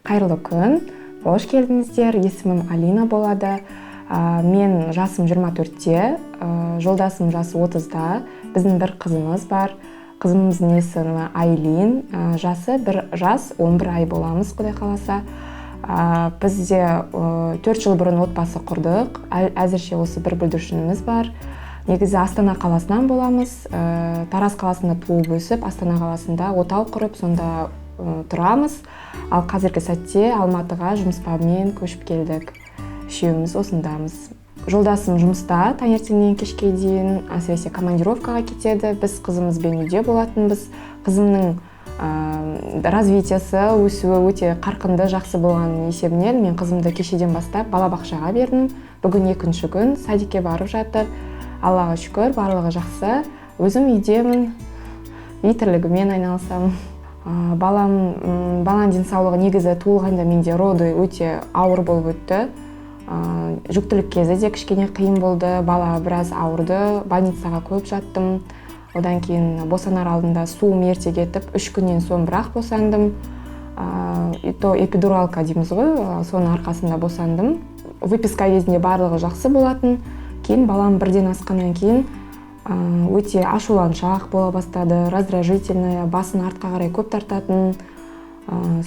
Қайырлы күн, қош келдіңіздер. Есімім Алина болады. Мен жасым 24-те, жолдасым жасы 30-да. Біздің бір қызымыз бар. Қызымыздың есімі Айлин. Жасы 1 жас 11 ай боламыз, Құдай қаласа. Бізде 4 жыл бұрын отбасы құрдық. Әзірше осы бір бүлдіршініміз бар. Негізі Астана қаласынан боламыз. Тараз қаласында туып өсіп, Астана қаласында отау құрып, сонда тұрамыз. Ал қазіргі сәтте Алматыға жұмыспен көшіп келдік. Үшеуміз осындамыз. Жолдасым жұмыста таңертеңнен кешке дейін, әсіресе командировкаға кетеді. Біз қызымызбен үйде болатынбыз. Қызымның развитиясы, өсуі өте қарқынды, жақсы болған есебінен мен қызымды кешеден бастап балабақшаға бердім. Бүгін 2-ші күн садикке барып жатыр. Аллаға шүкір, барлығы жақсы. Өзім үйдемін, үй тірлігімен айналысамын. Баланың денсаулығы негізі туылғанда менде роды өте ауыр болып өтті. Жүктілік кезі де кішкене қиын болды. Бала біраз ауырды, больницаға көп жаттым. Одан кейін босанар алдында суым ерте кетіп, 3 күннен соң бірақ босандым. Эпидуралка дейміз ғой, соның арқасында босандым. Выписка кезінде барлығы жақсы болатын. Кейін балам бірден асқаннан кейін өте ашуланшақ бола бастады, раздражительная, басын артқа қарай көп тартатын.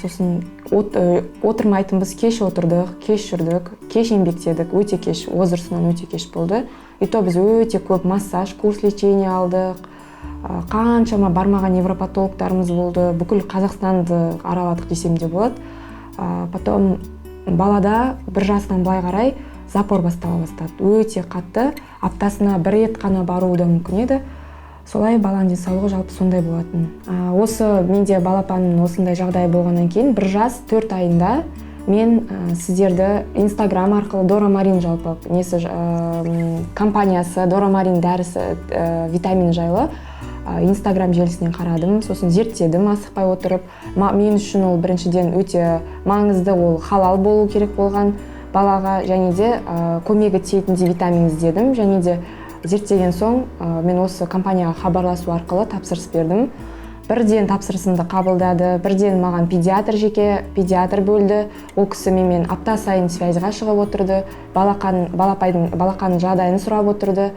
Сосын отырмайтынбыз, кеш отырдық, кеш жүрдік, кеш еңбектедік, өте кеш, возрастынан өте кеш болды. Біз өте көп массаж, курс лечения алдық. Қаншама бармаған невропатологтарымыз болды, бүкіл Қазақстанды араладық десем де болады. Потом балада 1 жасынан былай қарай запор бастала бастады. Өте қатты, аптасына 1 рет қана баруы да мүмкін еді. Солай баланың денсаулығы жалпы сондай болатын. Осы менде балапанның осындай жағдай болғаннан кейін 1 жас 4 айында мен сіздерді Instagram арқылы Дора Марин жалпы компаниясы Дора Марин дәрісі витамин жайлы Instagram желісінен қарадым, сосын зерттедім асықпай отырып. Мен үшін ол біріншіден өте маңызды, ол халал болу керек болған балаға, және де көмегі тиетін витамин іздедім, және де зерттеген соң мен осы компанияға хабарласу арқылы тапсырыс бердім. Бірден тапсырысымды қабылдады, бірден маған педиатр бөлді. Ол кісі менімен апта сайын связьға шығып отырды, балақанның жағдайын сұрап отырды.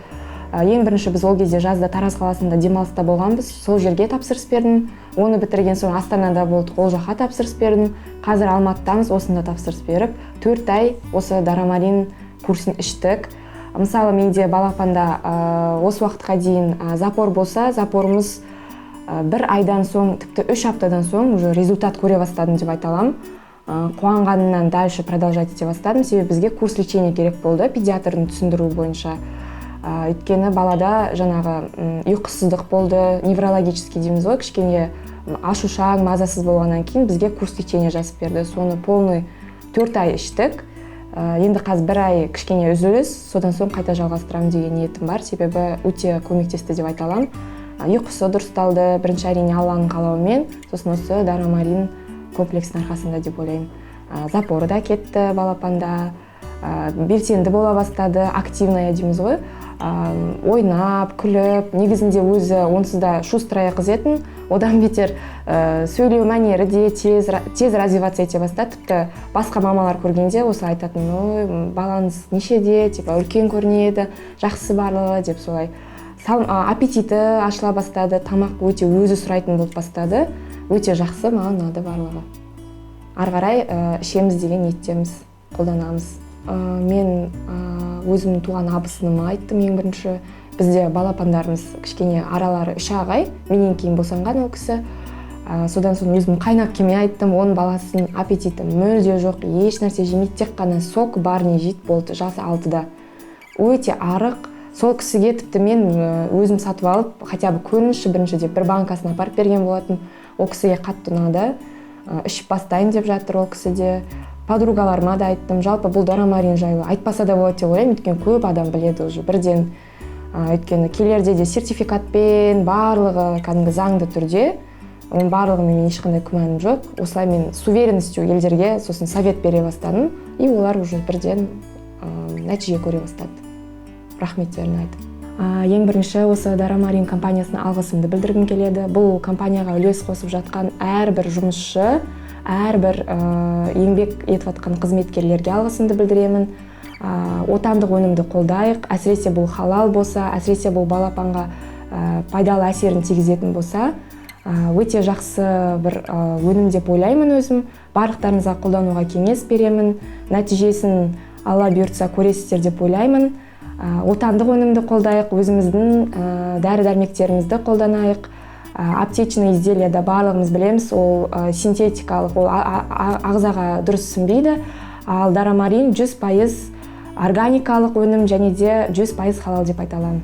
Ең бірінші біз ол кезде жазда Тараз қаласында демалыста болғанбыз, сол жерге тапсырыс бердім. Оны бітірген соң Астанада болдық, ол жаққа тапсырыс бердім. Қазір Алматыдамыз, осында тапсырыс беріп, 4 ай осы Дора Марин курсын іштік. Мысалы, менде балапанда осы уақытқа дейін запор болса, запорымыз 1 айдан соң, тіпті 3 аптадан соң уже результат көре бастадым деп айта аламын. Қуанғанымнан дальше продолжать ете бастадым, себебі бізге курс лечения керек болды, педиатрдың түсіндіруі бойынша. Өйткені балада жаңағы ұйқысыздық болды, неврологический дейміз ғой, кішкене ашушаң, мазасыз болғаннан кейін бізге курс лечения жазып берді. Соны полный 4 ай іштік. Енді қазір 1 ай кішкене үзіліс, содан соң қайта жалғастырамын деген ниетім бар, себебі өте көмектесті деп айта аламын. Ұйқысы дұрысталды, бірінші әрине Алланың қалауымен, сосын осы Дора Марин комплексінің арқасында деп ойлаймын. Запоры да кетті балапанда, белсенді бола бастады, активная дейміз ғой. Ойнап, күліп, негізінде өзі онсыз да шустрая қыз етін, одан бетер сөйлеу мәнері де тез развивация ете бастады. Тіпті басқа мамалар көргенде осы айтатын, ой, балаңыз нешеде, үлкен көрінеді, жақсы барлығы деп солай. Аппетиті ашыла бастады, тамақ өте өзі сұрайтын болып бастады. Өте жақсы, маған ұнады барлығы. Ары қарай ішеміз деген ниеттеміз, қолданамыз. Мен өзімнің туған абысыныма айттым ең бірінші. Бізде балапандарымыз кішкене аралары 3 ағай, менен кейін босанған ол кісі. Содан соң өзім қайнап кеме айттым, оның баласының аппетиті мүлде жоқ, еш нәрсе жемейді, тек қана сок бар не жейді болды, жасы 6-да. Өте арық. Сол кісіге тіпті мен өзім сатып алып, хотя бы көрініші бірінші деп 1 банкасын апарып берген болатын. Ол кісіге қатты ұнады. Ішіп бастайын деп жатыр ол кісіде. Подругаларыма да айттым, жалпы бұл Дора Марин жайлы айтпаса да болады деп ойлаймын, өйткені көп адам біледі уже бірден. Өйткені келерде де сертификатпен барлығы кәдімгі заңды түрде, оның барлығымен мен ешқандай күмәнім жоқ. Осылай мен с уверенностью елдерге сосын совет бере бастадым, и олар уже бірден нәтиже көре бастады. Рахметтерін айтып. Ең бірінші осы Дора Марин компаниясына алғысымды білдіргім келеді. Бұл компанияға үлес қосып жатқан әрбір жұмысшы, әрбір еңбек етіп жатқан қызметкерлерге алғысымды білдіремін. Отандық өнімді қолдайық, әсіресе бұл халал болса, әсіресе бұл балапанға пайдалы әсерін тигізетін болса, өте жақсы бір өнім деп ойлаймын өзім. Барлықтарыңызға қолдануға кеңес беремін. Нәтижесін Алла бұйыртса көресіздер деп ойлаймын. Отандық өнімді қолдайық, өзіміздің дәрі-дәрмектерімізді қолданайық. Аптечный изделияда барлығымыз білеміз, ол синтетикалық, ол ағзаға дұрыс сіңбейді. Ал Дарамарин 100% органикалық өнім және де 100% халал деп айта аламын.